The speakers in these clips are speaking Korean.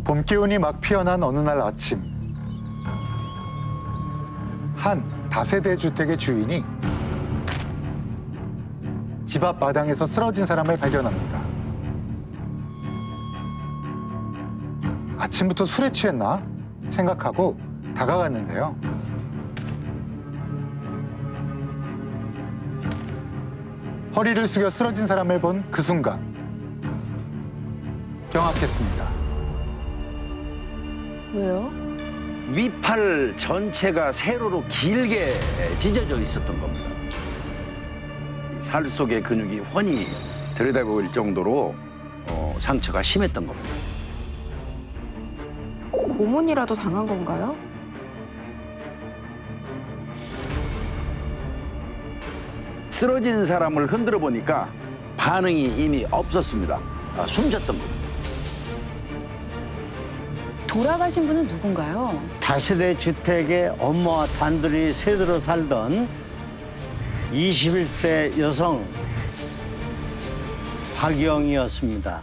봄 기운이 막 피어난 어느 날 아침, 한 다세대 주택의 주인이 집 앞 마당에서 쓰러진 사람을 발견합니다. 아침부터 술에 취했나 생각하고 다가갔는데요. 허리를 숙여 쓰러진 사람을 본 그 순간 경악했습니다. 왜요? 위팔 전체가 세로로 길게 찢어져 있었던 겁니다. 살 속의 근육이 훤히 들여다보일 정도로 상처가 심했던 겁니다. 고문이라도 당한 건가요? 쓰러진 사람을 흔들어 보니까 반응이 이미 없었습니다. 숨졌던 겁니다. 돌아가신 분은 누군가요? 다세대 주택에 엄마와 단둘이 새들어 살던 21세 여성 박영이었습니다.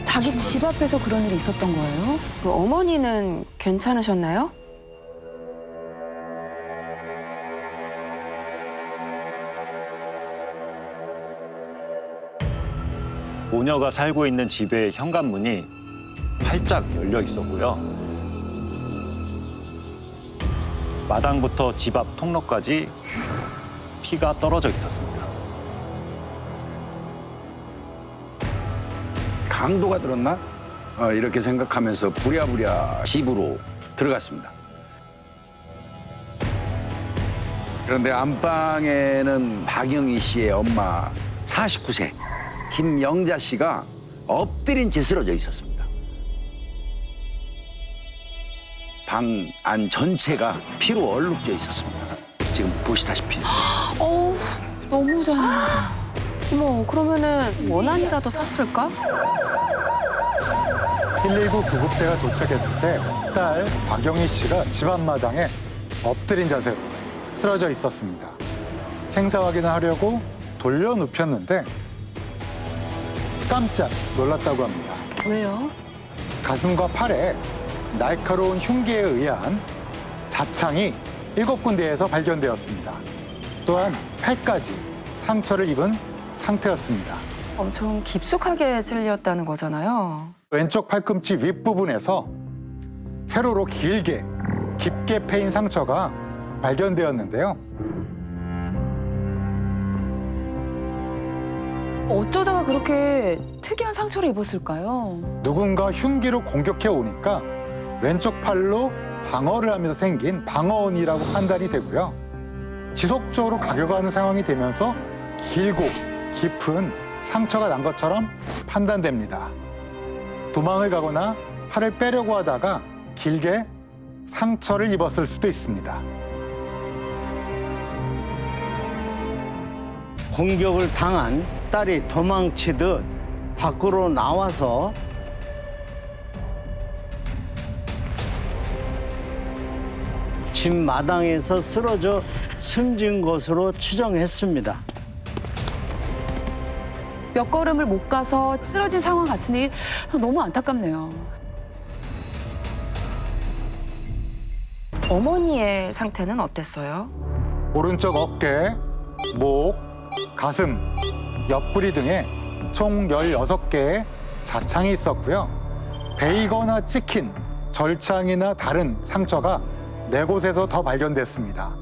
자기 집 앞에서 그런 일이 있었던 거예요? 그 어머니는 괜찮으셨나요? 모녀가 살고 있는 집의 현관문이 활짝 열려 있었고요. 마당부터 집 앞 통로까지 피가 떨어져 있었습니다. 강도가 들었나? 이렇게 생각하면서 부랴부랴 집으로 들어갔습니다. 그런데 안방에는 박영희 씨의 엄마 49세 김영자 씨가 엎드린 채 쓰러져 있었습니다. 방 안 전체가 피로 얼룩져 있었습니다. 지금 보시다시피. 어우, 너무 잔인하다. 어머, 그러면은 원한이라도 샀을까? 119 구급대가 도착했을 때 딸 박영희 씨가 집 앞마당에 엎드린 자세로 쓰러져 있었습니다. 생사 확인을 하려고 돌려 눕혔는데 깜짝 놀랐다고 합니다. 왜요? 가슴과 팔에 날카로운 흉기에 의한 자창이 7군데에서 발견되었습니다. 또한 팔까지 상처를 입은 상태였습니다. 엄청 깊숙하게 찔렸다는 거잖아요. 왼쪽 팔꿈치 윗부분에서 세로로 길게 깊게 패인 상처가 발견되었는데요. 어쩌다가 그렇게 특이한 상처를 입었을까요? 누군가 흉기로 공격해 오니까 왼쪽 팔로 방어를 하면서 생긴 방어원이라고 판단이 되고요. 지속적으로 가격하는 상황이 되면서 길고 깊은 상처가 난 것처럼 판단됩니다. 도망을 가거나 팔을 빼려고 하다가 길게 상처를 입었을 수도 있습니다. 공격을 당한 딸이 도망치듯 밖으로 나와서 집 마당에서 쓰러져 숨진 것으로 추정했습니다. 몇 걸음을 못 가서 쓰러진 상황 같으니 너무 안타깝네요. 어머니의 상태는 어땠어요? 오른쪽 어깨, 목, 가슴, 옆구리 등에 총 16개의 자창이 있었고요. 베이거나 찍힌 절창이나 다른 상처가 4곳에서 더 발견됐습니다.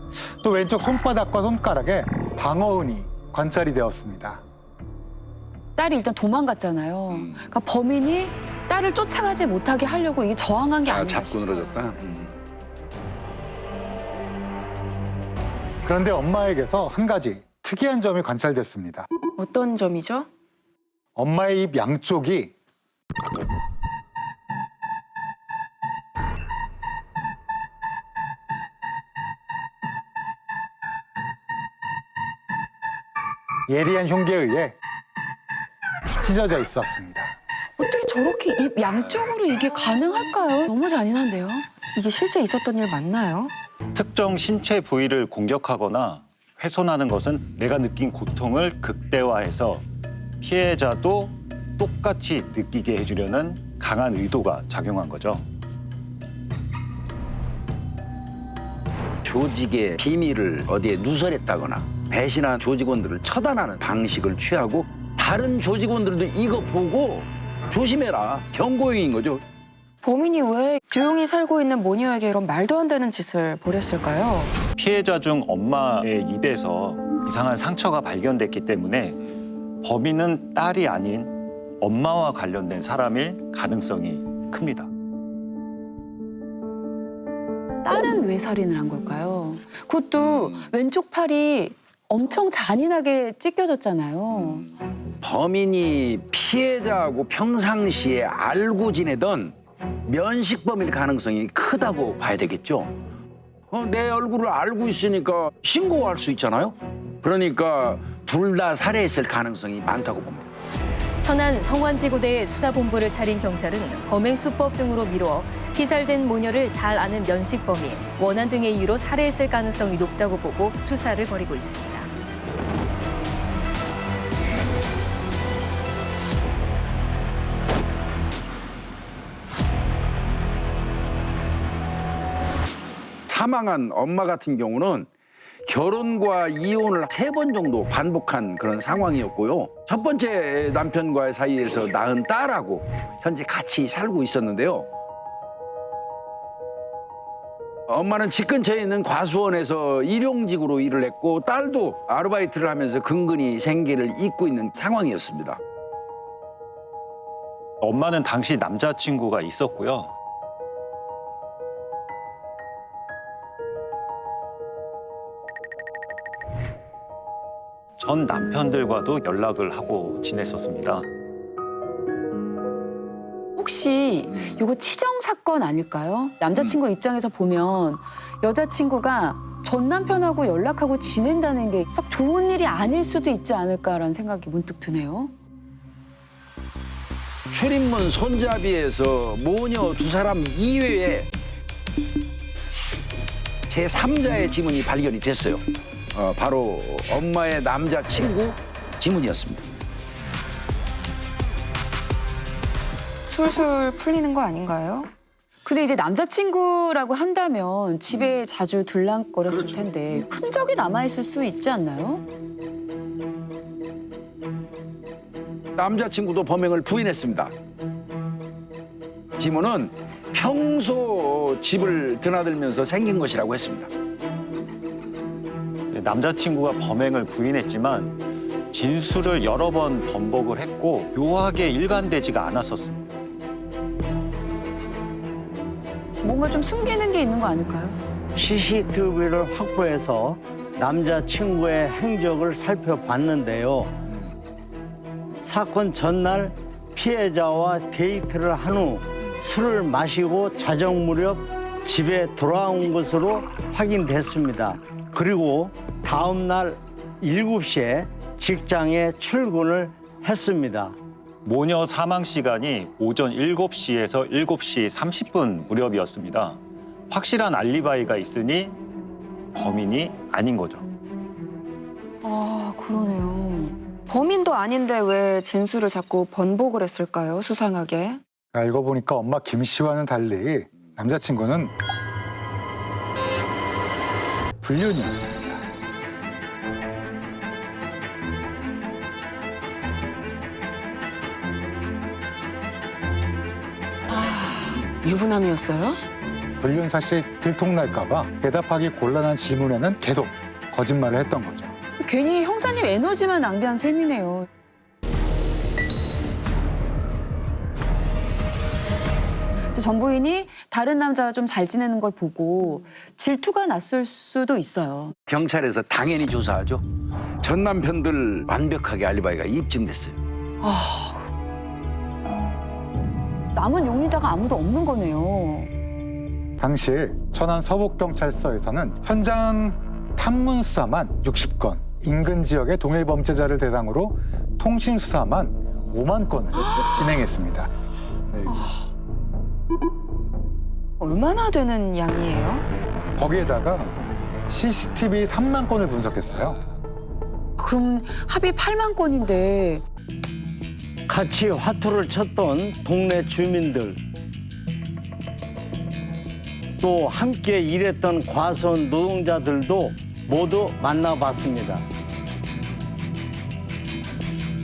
또 왼쪽 손바닥과 손가락에 방어흔이 관찰이 되었습니다. 딸이 일단 도망갔잖아요. 그러니까 범인이 딸을 쫓아가지 못하게 하려고 이게 저항한 게 아닌가 잡고 싶어요. 늘어졌다. 그런데 엄마에게서 한 가지 특이한 점이 관찰됐습니다. 어떤 점이죠? 엄마의 입 양쪽이 예리한 흉기에 의해 찢어져 있었습니다. 어떻게 저렇게 입 양쪽으로 이게 가능할까요? 너무 잔인한데요. 이게 실제 있었던 일 맞나요? 특정 신체 부위를 공격하거나 훼손하는 것은 내가 느낀 고통을 극대화해서 피해자도 똑같이 느끼게 해주려는 강한 의도가 작용한 거죠. 조직의 비밀을 어디에 누설했다거나 배신한 조직원들을 처단하는 방식을 취하고 다른 조직원들도 이거 보고 조심해라 경고용인 거죠. 범인이 왜 조용히 살고 있는 모녀에게 이런 말도 안 되는 짓을 벌였을까요? 피해자 중 엄마의 입에서 이상한 상처가 발견됐기 때문에 범인은 딸이 아닌 엄마와 관련된 사람일 가능성이 큽니다. 딸은 왜 살인을 한 걸까요? 그것도 왼쪽 팔이 엄청 잔인하게 찢겨졌잖아요. 범인이 피해자하고 평상시에 알고 지내던 면식범일 가능성이 크다고 봐야 되겠죠. 내 얼굴을 알고 있으니까 신고할 수 있잖아요. 그러니까 둘 다 살해했을 가능성이 많다고 봅니다. 천안 성완지구대에 수사본부를 차린 경찰은 범행 수법 등으로 미루어 피살된 모녀를 잘 아는 면식범이 원한 등의 이유로 살해했을 가능성이 높다고 보고 수사를 벌이고 있습니다. 사망한 엄마 같은 경우는 결혼과 이혼을 3번 정도 반복한 그런 상황이었고요. 첫 번째 남편과의 사이에서 낳은 딸하고 현재 같이 살고 있었는데요. 엄마는 집 근처에 있는 과수원에서 일용직으로 일을 했고 딸도 아르바이트를 하면서 근근히 생계를 잇고 있는 상황이었습니다. 엄마는 당시 남자친구가 있었고요. 전 남편들과도 연락을 하고 지냈었습니다. 혹시 이거 치정 사건 아닐까요? 남자친구 입장에서 보면 여자친구가 전 남편하고 연락하고 지낸다는 게 썩 좋은 일이 아닐 수도 있지 않을까라는 생각이 문득 드네요. 출입문 손잡이에서 모녀 2사람 이외에 제3자의 지문이 발견이 됐어요. 바로 엄마의 남자친구 지문이었습니다. 술술 풀리는 거 아닌가요? 근데 이제 남자친구라고 한다면 집에 자주 들락거렸을 텐데 흔적이 남아있을 수 있지 않나요? 남자친구도 범행을 부인했습니다. 지문은 평소 집을 드나들면서 생긴 것이라고 했습니다. 남자친구가 범행을 부인했지만 진술을 여러 번 번복을 했고 묘하게 일관되지가 않았었습니다. 뭔가 좀 숨기는 게 있는 거 아닐까요? CCTV를 확보해서 남자친구의 행적을 살펴봤는데요. 사건 전날 피해자와 데이트를 한 후 술을 마시고 자정 무렵 집에 돌아온 것으로 확인됐습니다. 그리고 다음 날 7시에 직장에 출근을 했습니다. 모녀 사망 시간이 오전 7시에서 7시 30분 무렵이었습니다. 확실한 알리바이가 있으니 범인이 아닌 거죠. 아, 그러네요. 범인도 아닌데 왜 진술을 자꾸 번복을 했을까요? 수상하게. 알고 보니까 엄마 김 씨와는 달리 남자친구는 불륜이었습니다. 유부남이었어요? 불륜 사실이 들통날까 봐 대답하기 곤란한 질문에는 계속 거짓말을 했던 거죠. 괜히 형사님 에너지만 낭비한 셈이네요. 전 부인이 다른 남자와 좀 잘 지내는 걸 보고 질투가 났을 수도 있어요. 경찰에서 당연히 조사하죠. 전 남편들 완벽하게 알리바이가 입증됐어요. 남은 용의자가 아무도 없는 거네요. 당시 천안 서북경찰서에서는 현장 탐문 수사만 60건, 인근 지역의 동일 범죄자를 대상으로 통신 수사만 5만 건을 진행했습니다. 얼마나 되는 양이에요? 거기에다가 CCTV 3만 건을 분석했어요. 그럼 합의 8만 건인데 같이 화투를 쳤던 동네 주민들, 또 함께 일했던 과수원 노동자들도 모두 만나봤습니다.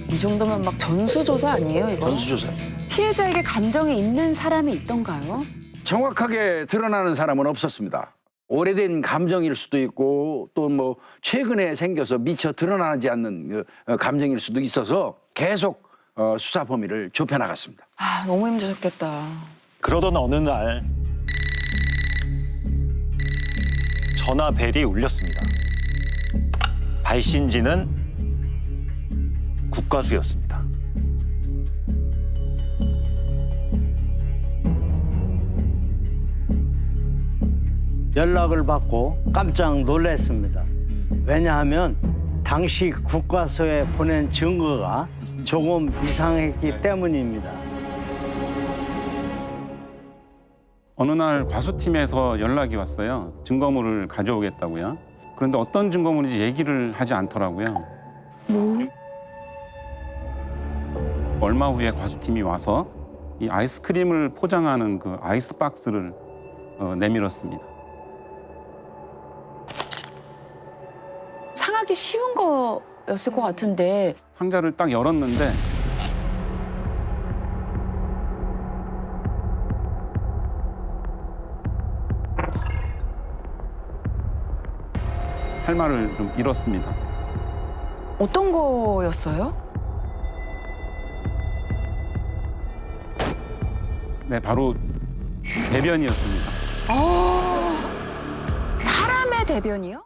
이 정도면 막 전수조사 아니에요, 이거? 전수조사. 피해자에게 감정이 있는 사람이 있던가요? 정확하게 드러나는 사람은 없었습니다. 오래된 감정일 수도 있고 또 뭐 최근에 생겨서 미처 드러나지 않는 감정일 수도 있어서 계속 수사 범위를 좁혀나갔습니다. 아, 너무 힘드셨겠다. 그러던 어느 날 전화 벨이 울렸습니다. 발신지는 국과수였습니다. 연락을 받고 깜짝 놀랐습니다. 왜냐하면 당시 국과수에 보낸 증거가 조금 이상했기 때문입니다. 어느 날 과수팀에서 연락이 왔어요. 증거물을 가져오겠다고요. 그런데 어떤 증거물인지 얘기를 하지 않더라고요. 얼마 후에 과수팀이 와서 이 아이스크림을 포장하는 그 아이스박스를 내밀었습니다. 상하기 쉬운 거였을 것 같은데 상자를 딱 열었는데 할 말을 좀 잃었습니다. 어떤 거였어요? 네, 바로 대변이었습니다. 사람의 대변이요?